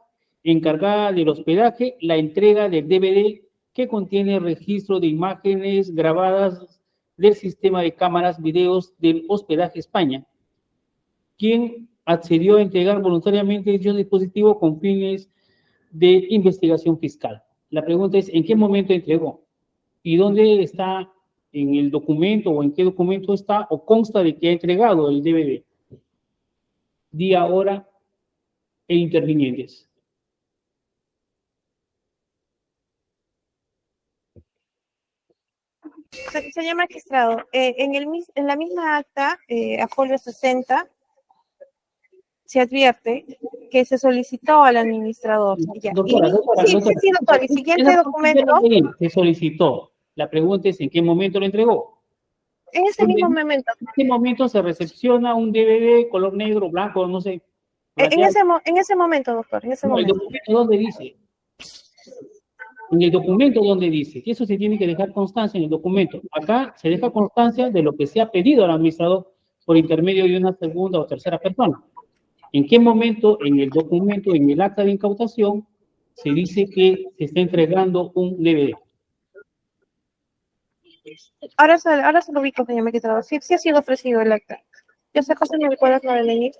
encargada del hospedaje, la entrega del DVD que contiene registro de imágenes grabadas del sistema de cámaras videos del hospedaje España, quien accedió a entregar voluntariamente dicho dispositivo con fines de investigación fiscal. La pregunta es, ¿en qué momento entregó? ¿Y dónde está en el documento o en qué documento está o consta de que ha entregado el DVD? Día, hora e intervinientes.
Señor magistrado, en la misma acta, a folio 60, se advierte que se solicitó al administrador. Ya.
Doctora,
Sí, doctor. El siguiente documento.
Se solicitó. La pregunta es, ¿en qué momento lo entregó?
En ese mismo momento.
En ese momento se recepciona un DVD color negro, blanco, no sé.
En ese momento, doctor, en ese momento.
¿El documento dónde dice? En el documento donde dice, que eso se tiene que dejar constancia en el documento. Acá se deja constancia de lo que se ha pedido al administrador por intermedio de una segunda o tercera persona. ¿En qué momento en el documento, en el acta de incautación, se dice que se está entregando un DVD?
Ahora se lo ubico, señor magistrado. Sí ha sido ofrecido el acta. Yo sé, José, ¿me recuerdas la de venir?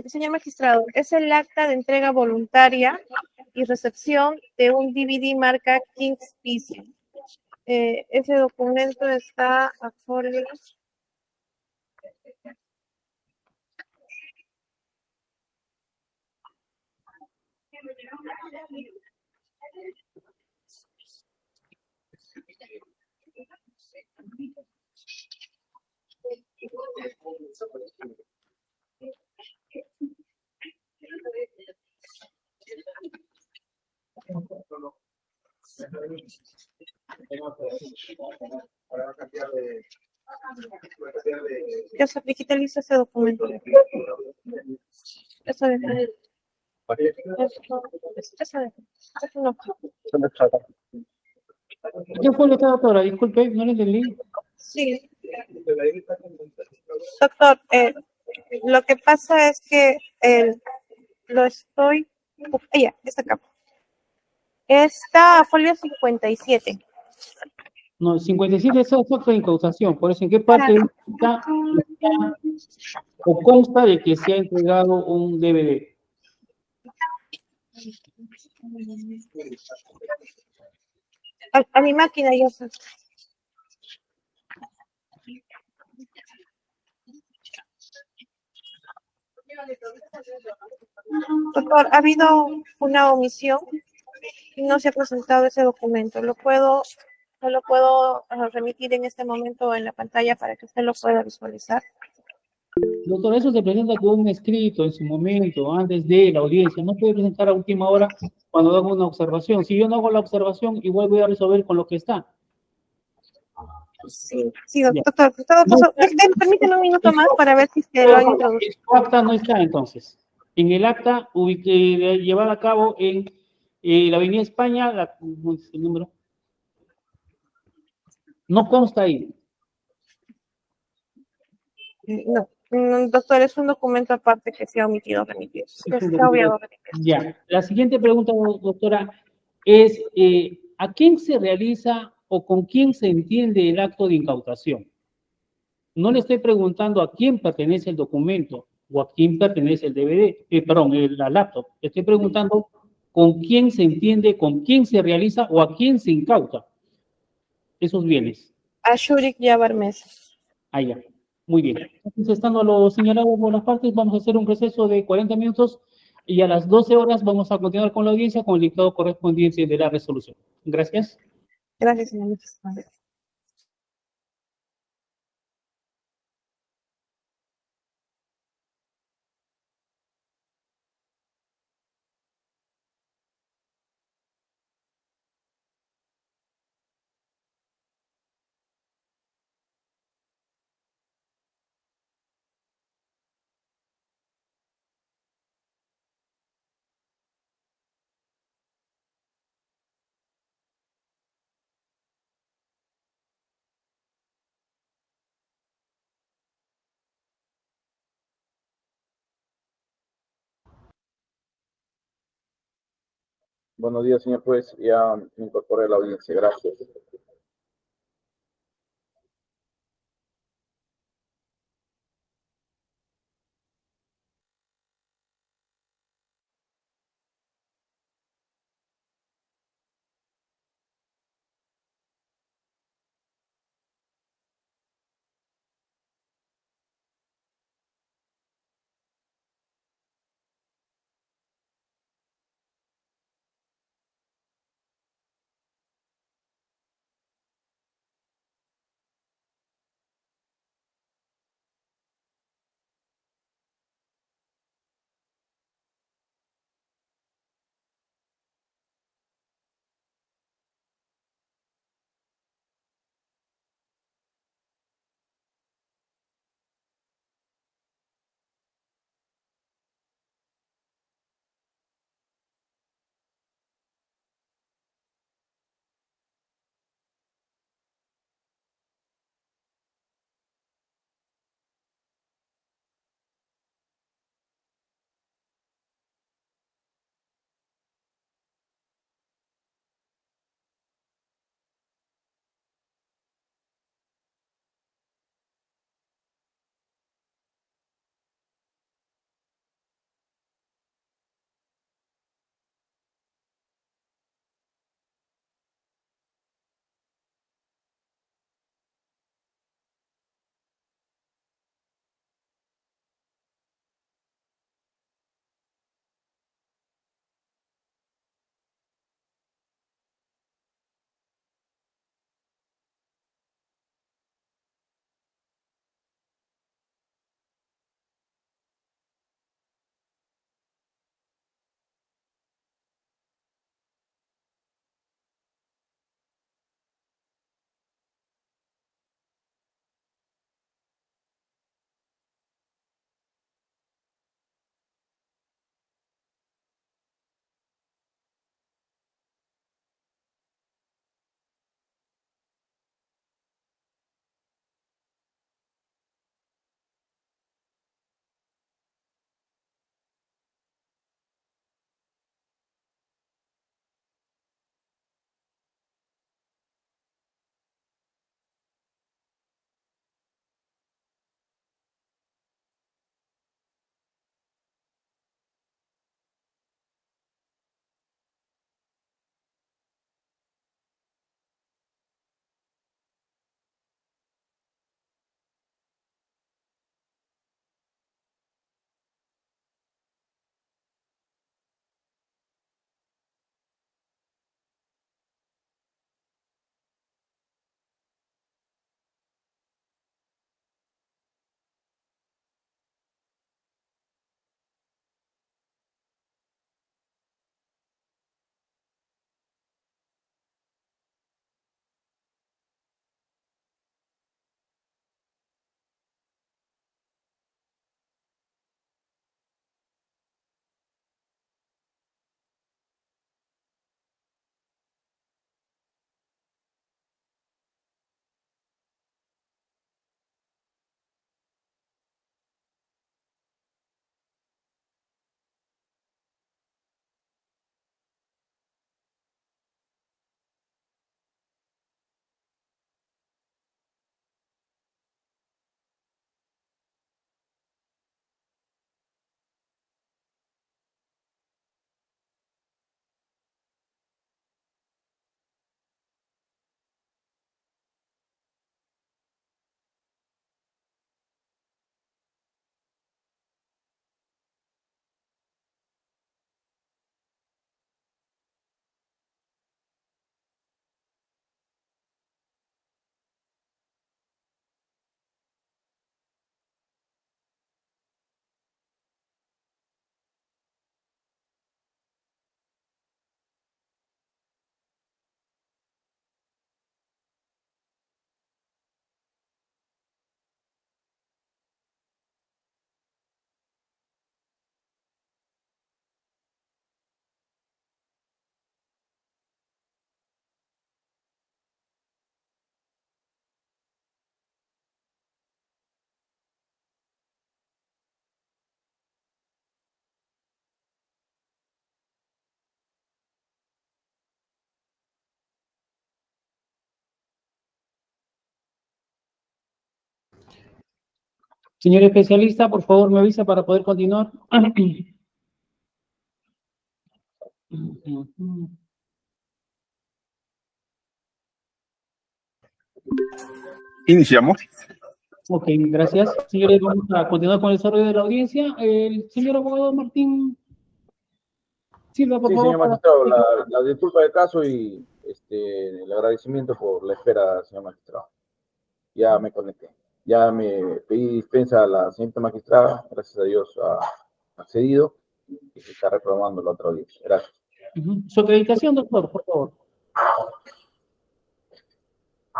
Señor magistrado, es el acta de entrega voluntaria y recepción de un DVD marca King's Vision. Ese documento está a folio. Ya se digitaliza ese documento. Eso de. Eso no.
¿Qué fue lo que doctora? Disculpe, no le entendí.
Sí. Doctor, lo que pasa es que lo estoy. Ya, está acá. Está a folio 57.
No, 57 es acto de incautación, por eso, ¿en qué parte está o consta de que se ha entregado un DVD?
A mi máquina, yo sé. Doctor, ha habido una omisión y no se ha presentado ese documento. No lo puedo remitir en este momento en la pantalla para que usted lo pueda visualizar.
Doctor, eso se presenta con un escrito en su momento, antes de la audiencia. No puede presentar a última hora cuando hago una observación. Si yo no hago la observación, igual voy a resolver con lo que está.
Sí, sí,
Ya.
doctor. En todo
No
caso,
está,
permíteme un minuto más para ver si se lo han introducido.
en su acta no está, entonces. En el acta llevada a cabo en la Avenida España, el número, no consta ahí.
No, doctor, es un documento aparte que se ha omitido remitir. Que se ha obviado remitir.
Ya. La siguiente pregunta, doctora, es ¿a quién se realiza o con quién se entiende el acto de incautación? No le estoy preguntando a quién pertenece el documento o a quién pertenece el DVD, perdón, la laptop. Le estoy preguntando con quién se entiende, con quién se realiza o a quién se incauta esos bienes.
A Shurik Yabar Mesa.
Allá. Muy bien. Entonces, estando lo señalado por las partes, vamos a hacer un receso de 40 minutos y a las 12 horas vamos a continuar con la audiencia con el dictado correspondiente de la resolución. Gracias.
Gracias, señor magistrado.
Buenos días, señor juez. Ya me incorporé a la audiencia. Gracias.
Señor especialista, por favor, me avisa para poder continuar.
Iniciamos.
Ok, gracias. Señores, vamos a continuar con el desarrollo de la audiencia. El señor abogado Martín Silva, por
Sí,
favor.
señor magistrado, la disculpa del caso y el agradecimiento por la espera, señor magistrado. Ya me conecté. Ya me pedí dispensa a la señorita magistrada, gracias a Dios ha accedido y se está reprogramando la otra audiencia. Gracias.
Su acreditación, doctor, por favor.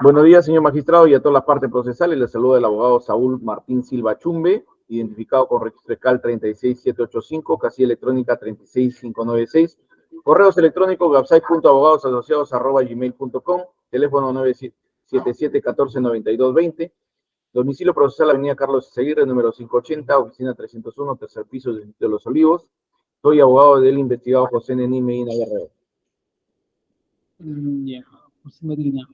Buenos días, señor magistrado, y a toda la parte procesal. Les saluda el abogado Saúl Martín Silva Chumbe, identificado con registro CAL 36785, casilla electrónica 36596, correos electrónicos website.abogadosasociados@gmail.com, teléfono 977-149220, domicilio procesal Avenida Carlos Seguirre, número 580, oficina 301, tercer piso del Distrito de Los Olivos. Soy abogado del investigado José Není Medina Guerrero.
Ya, José Medina.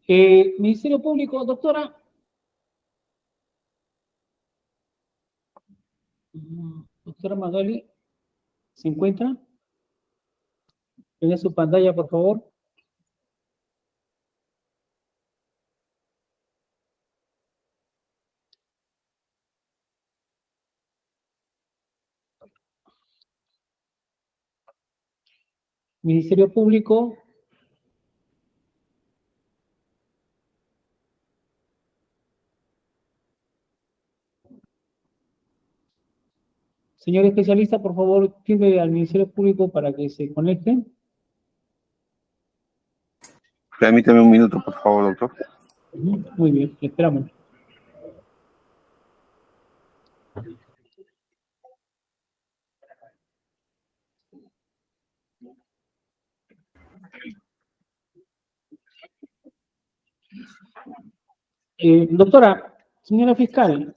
Ministerio Público, doctora. Doctora Magali, ¿se encuentra? Tiene su pantalla, por favor. Ministerio Público. Señor especialista, por favor, timbre al Ministerio Público para que se conecten.
Permítame un minuto, por favor, doctor.
Muy bien, esperamos. Doctora, señora fiscal,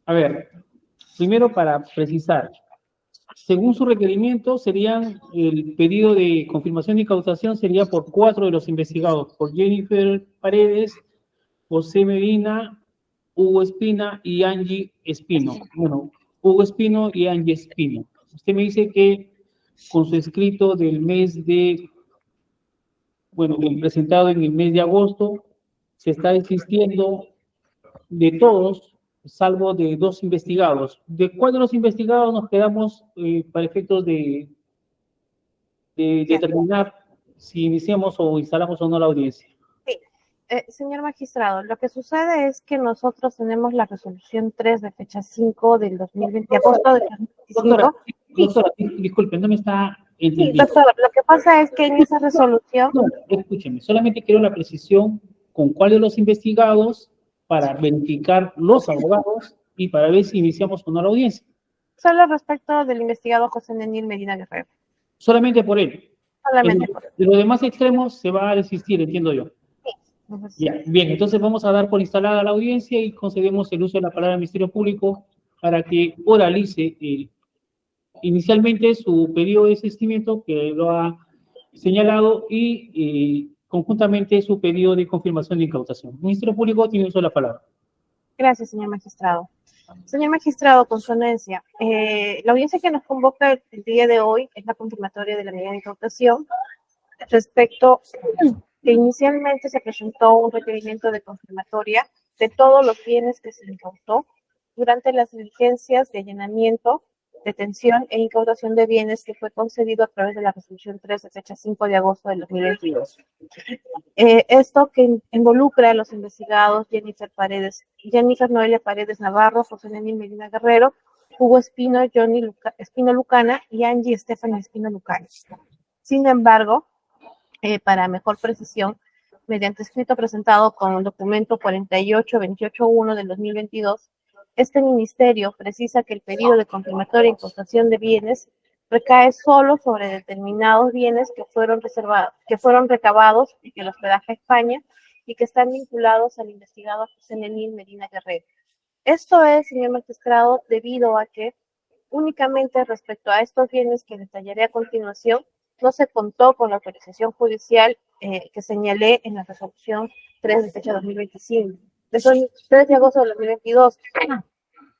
a ver, primero para precisar, según su requerimiento serían el pedido de confirmación y cautación sería por 4 de los investigados, por Jennifer Paredes, José Medina, Hugo Espina y Angie Espino. Bueno, Hugo Espino y Angie Espino. Usted me dice que con su escrito del mes de, bueno, del presentado en el mes de agosto, se está desistiendo de todos, salvo de 2 investigados. ¿De cuál de los investigados nos quedamos para efectos de determinar si iniciamos o instalamos o no la audiencia?
Sí. Señor magistrado, lo que sucede es que nosotros tenemos la resolución 3 de fecha 5 del 2020, agosto del 2025.
Doctora, disculpe, no me está entendiendo.
Sí, doctor, lo que pasa es que en esa resolución...
No, escúcheme, solamente quiero la precisión con cuál de los investigados para verificar los abogados y para ver si iniciamos o no la audiencia.
Solo respecto del investigado José Není Medina Guerrero.
Solamente por él.
Solamente por él.
De los demás extremos se va a desistir, entiendo yo. Ya, bien, entonces vamos a dar por instalada la audiencia y concedemos el uso de la palabra al Ministerio Público para que oralice inicialmente su pedido de desistimiento, que lo ha señalado, y conjuntamente su pedido de confirmación de incautación. El Ministerio Público tiene uso de la palabra.
Gracias, señor magistrado. Señor magistrado, con su anuencia, la audiencia que nos convoca el día de hoy es la confirmatoria de la medida de incautación respecto que inicialmente se presentó un requerimiento de confirmatoria de todos los bienes que se incautó durante las diligencias de allanamiento, detención e incautación de bienes que fue concedido a través de la resolución 3 de fecha 5 de agosto del 2022. Esto que involucra a los investigados Jennifer Noelia Paredes Navarro, José Není Medina Guerrero, Hugo Espino, Espino Lucana y Angie Stephanie Espino Lucana. Sin embargo, para mejor precisión, mediante escrito presentado con el documento 48-28-1 del 2022, este ministerio precisa que el pedido de confirmatoria e incautación de bienes recae solo sobre determinados bienes que fueron recabados y que el hospedaje a España y que están vinculados al investigado José Není Medina Guerrero. Esto es, señor magistrado, debido a que únicamente respecto a estos bienes que detallaré a continuación, no se contó con la autorización judicial que señalé en la resolución 3 de fecha 2025. 3 de agosto de 2022.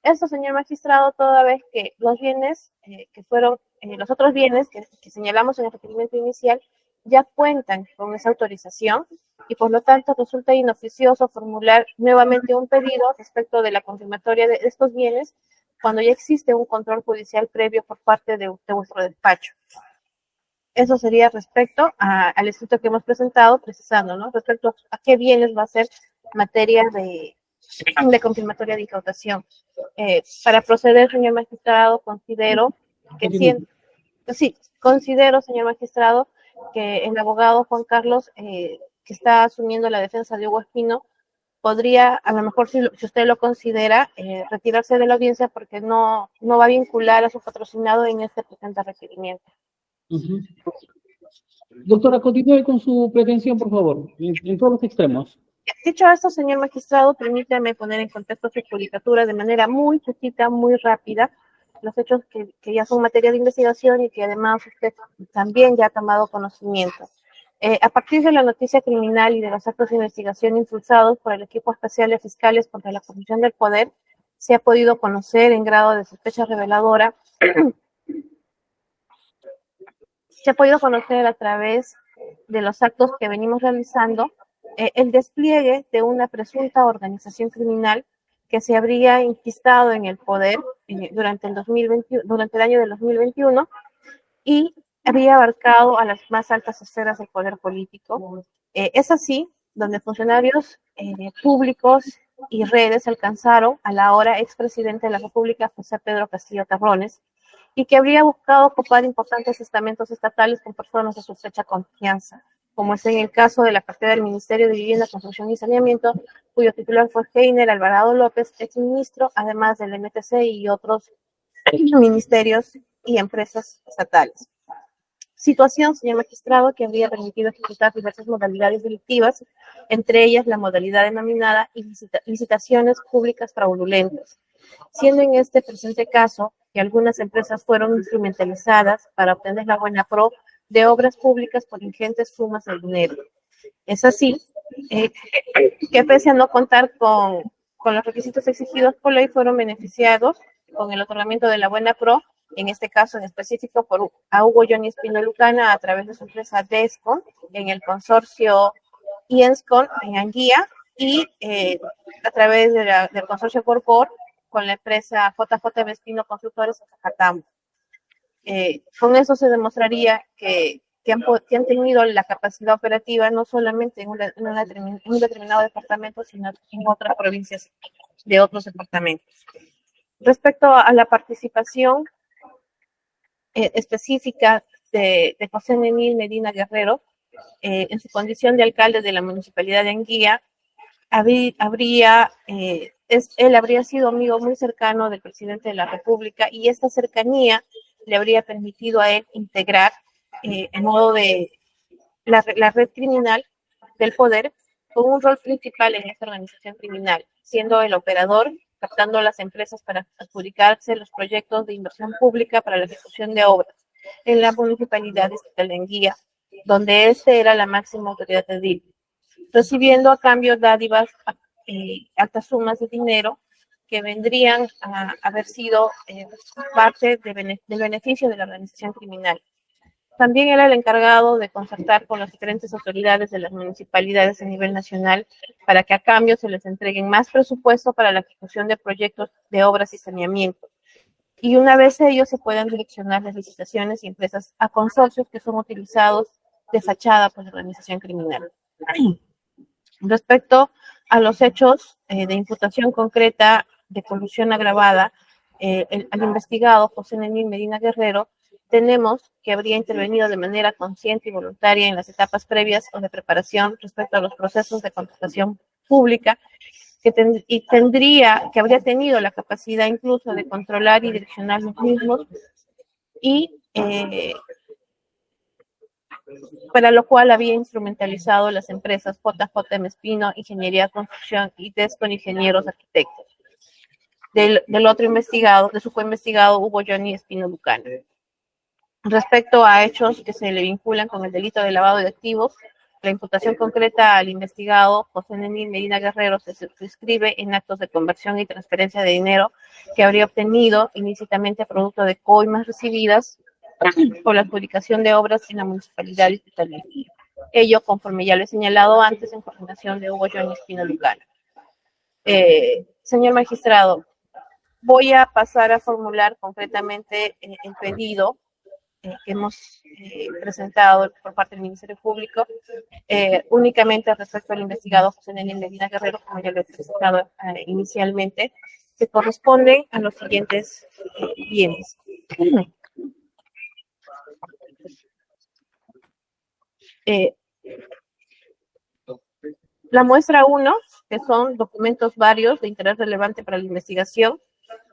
Esto, señor magistrado, toda vez que los bienes que fueron, los otros bienes que señalamos en el requerimiento inicial ya cuentan con esa autorización y por lo tanto resulta inoficioso formular nuevamente un pedido respecto de la confirmatoria de estos bienes cuando ya existe un control judicial previo por parte de vuestro despacho. Eso sería respecto al escrito que hemos presentado, precisando, ¿no? Respecto a qué bienes va a ser materia de confirmatoria de incautación. Para proceder, señor magistrado, considero señor magistrado, que el abogado Juan Carlos, que está asumiendo la defensa de Hugo Espino, podría, a lo mejor si usted lo considera, retirarse de la audiencia porque no va a vincular a su patrocinado en este presente requerimiento.
Doctora, continúe con su pretensión, por favor, en todos los extremos.
Dicho esto, señor magistrado, permítame poner en contexto su judicatura de manera muy chiquita, muy rápida, los hechos que ya son materia de investigación y que además usted también ya ha tomado conocimiento. A partir de la noticia criminal y de los actos de investigación impulsados por el equipo especial de fiscales contra la corrupción del poder, se ha podido conocer en grado de sospecha reveladora, se ha podido conocer a través de los actos que venimos realizando el despliegue de una presunta organización criminal que se habría enquistado en el poder durante el año del 2021 y había abarcado a las más altas esferas del poder político. Es así donde funcionarios públicos y redes alcanzaron a la ahora expresidente de la República, José Pedro Castillo Terrones, y que habría buscado ocupar importantes estamentos estatales con personas de su estrecha confianza, como es en el caso de la cartera del Ministerio de Vivienda, Construcción y Saneamiento, cuyo titular fue Heiner Alvarado López, exministro, además del MTC y otros ministerios y empresas estatales. Situación, señor magistrado, que habría permitido ejecutar diversas modalidades delictivas, entre ellas la modalidad denominada licitaciones públicas fraudulentas, siendo en este presente caso que algunas empresas fueron instrumentalizadas para obtener la buena pro de obras públicas por ingentes sumas de dinero. Es así que pese a no contar con los requisitos exigidos por ley, fueron beneficiados con el otorgamiento de la buena pro, en este caso en específico a Hugo Johnny Espino Lucana a través de su empresa Descon en el consorcio IENSCON en Anguía y a través del consorcio Corpor con la empresa JJ Espino Constructores en Cajatambo. Con eso se demostraría que han tenido la capacidad operativa no solamente en un determinado departamento, sino en otras provincias de otros departamentos. Respecto a la participación específica de José Nenil Medina Guerrero, en su condición de alcalde de la municipalidad de Anguía, él habría sido amigo muy cercano del presidente de la República y esta cercanía le habría permitido a él integrar en modo de la red criminal del poder con un rol principal en esta organización criminal, siendo el operador, captando a las empresas para adjudicarse los proyectos de inversión pública para la ejecución de obras en la municipalidad estatal de Anguía, donde este era la máxima autoridad edil, recibiendo a cambio dádivas altas sumas de dinero que vendrían a haber sido parte del beneficio de la organización criminal. También era el encargado de concertar con las diferentes autoridades de las municipalidades a nivel nacional para que a cambio se les entreguen más presupuesto para la ejecución de proyectos de obras y saneamiento. Y una vez ellos se puedan direccionar las licitaciones y empresas a consorcios que son utilizados de fachada por la organización criminal. Respecto a los hechos de imputación concreta de colusión agravada, al investigado José Nenil Medina Guerrero, tenemos que habría intervenido de manera consciente y voluntaria en las etapas previas o de preparación respecto a los procesos de contratación pública, que habría tenido la capacidad incluso de controlar y direccionar los mismos, y para lo cual había instrumentalizado las empresas JJ Espino, Ingeniería Construcción y Descon Ingenieros Arquitectos, del otro investigado, de su coinvestigado Hugo Johnny Espino Lucana. Respecto a hechos que se le vinculan con el delito de lavado de activos, La imputación concreta al investigado José Lenín Medina Guerrero se suscribe en actos de conversión y transferencia de dinero que habría obtenido ilícitamente producto de coimas recibidas por la adjudicación de obras en la municipalidad de Italía. Ello, conforme ya lo he señalado antes, en coordinación de Hugo Johnny Espino Lucana. Señor magistrado, voy a pasar a formular concretamente el pedido que hemos presentado por parte del Ministerio Público, únicamente respecto al investigado José Lenín Medina Guerrero, como ya lo he presentado inicialmente, que corresponden a los siguientes bienes. La muestra 1, que son documentos varios de interés relevante para la investigación,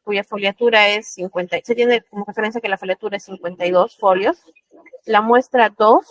cuya foliatura es 50, se tiene como referencia que la foliatura es 52 folios. La muestra 2